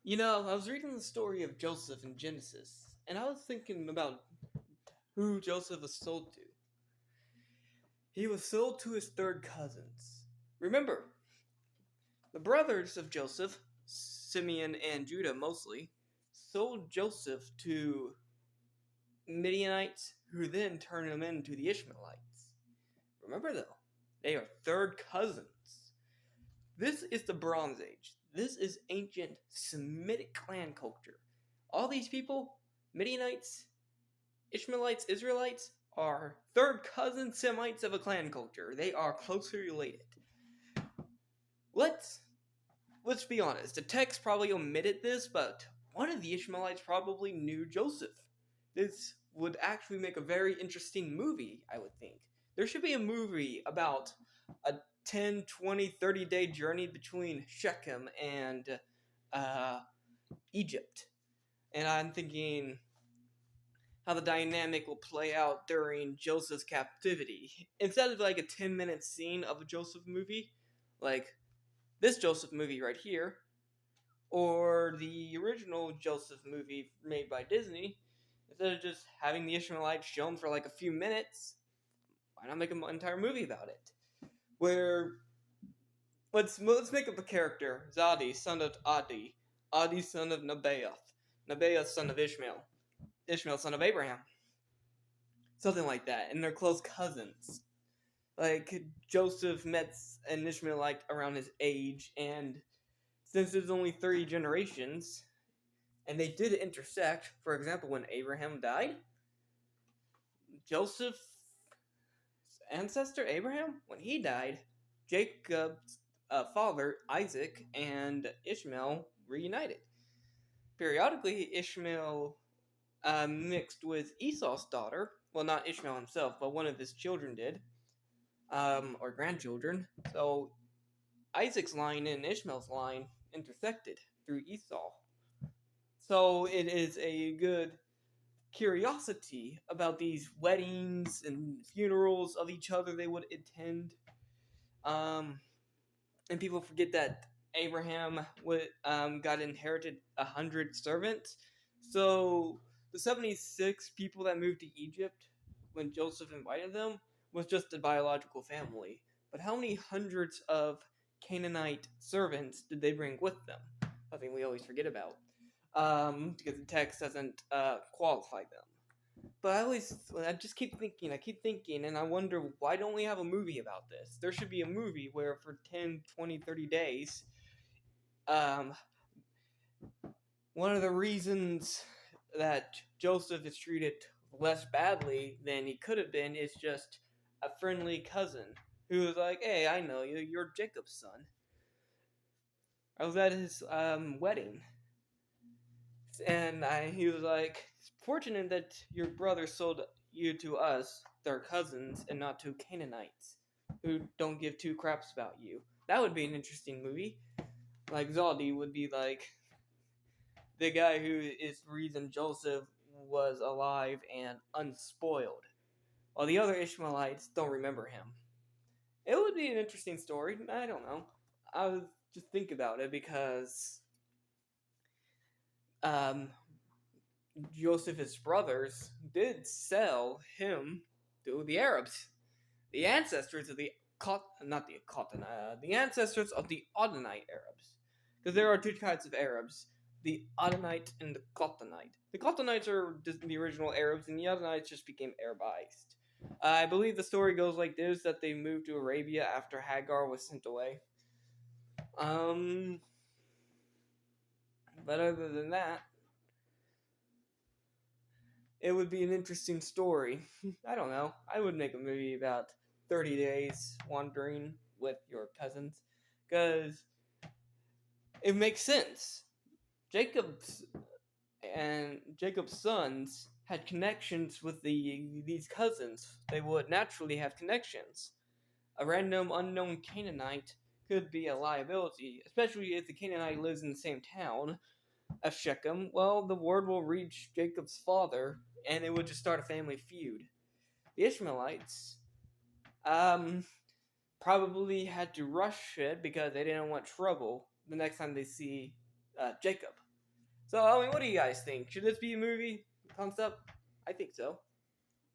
I was reading the story of Joseph in Genesis, and I was thinking about who Joseph was sold to. He was sold to his third cousins. Remember, the brothers of Joseph, Simeon and Judah mostly, sold Joseph to Midianites who then turned him into the Ishmaelites. Remember though, they are third cousins. This is the Bronze Age. This is ancient Semitic clan culture. All these people, Midianites, Ishmaelites, Israelites, are third cousin Semites of a clan culture. They are closely related. Let's let's be honest. The text probably omitted this, but one of the Ishmaelites probably knew Joseph. This would actually make a very interesting movie, I would think. There should be a movie about a 10, 20, 30-day journey between Shechem and uh, Egypt. And I'm thinking how the dynamic will play out during Joseph's captivity. Instead of like a 10-minute scene of a Joseph movie, like this Joseph movie right here, or the original Joseph movie made by Disney, instead of just having the Ishmaelites shown for like a few minutes, why not make an entire movie about it? Where let's make up a character: Zadi, son of Adi, Adi, son of Nebaioth, Nebaioth, son of Ishmael, Ishmael, son of Abraham, something like that, and they're close cousins. Like Joseph met an Ishmaelite around his age, and since there's only 30 generations, and they did intersect. For example, when Abraham died, Joseph's ancestor Abraham, when he died, Jacob's father Isaac and Ishmael reunited. Periodically, Ishmael mixed with Esau's daughter. Well, not Ishmael himself, but one of his children did, or grandchildren. So Isaac's line and Ishmael's line intersected through Esau. So it is a good curiosity about these weddings and funerals of each other they would attend. Um, and people forget that Abraham got inherited 100 servants. So the 76 people that moved to Egypt when Joseph invited them was just a biological family. But how many hundreds of Canaanite servants did they bring with them? Something we always forget about. Because the text doesn't qualify them. But I just keep thinking, and I wonder why don't we have a movie about this? There should be a movie where for 10, 20, 30 days, um, one of the reasons that Joseph is treated less badly than he could have been is just a friendly cousin who was like, hey, I know you, you're Jacob's son. I was at his wedding. And he was like, fortunate that your brother sold you to us, their cousins, and not to Canaanites, who don't give two craps about you. That would be an interesting movie. Like, Zaldi would be like the guy who is the reason Joseph was alive and unspoiled, while the other Ishmaelites don't remember him. It would be an interesting story. I don't know. I was just think about it because um, Joseph's brothers did sell him to the Arabs, the ancestors of the the ancestors of the Adonite Arabs, because there are two types of Arabs: the Adonite and the Cottonite. The Cottonites are just the original Arabs, and the Adonites just became Arabized. I believe the story goes like this: that they moved to Arabia after Hagar was sent away. Um, but other than that, it would be an interesting story. I don't know. I would make a movie about 30 days wandering with your cousins because it makes sense. Jacob's Jacob's sons had connections with these cousins. They would naturally have connections. A random unknown Canaanite could be a liability, especially if the Canaanite lives in the same town of Shechem. Well, the word will reach Jacob's father, and it would just start a family feud. The Ishmaelites, um, probably had to rush it because they didn't want trouble the next time they see Jacob. So, I mean, what do you guys think? Should this be a movie? Thumbs up? I think so.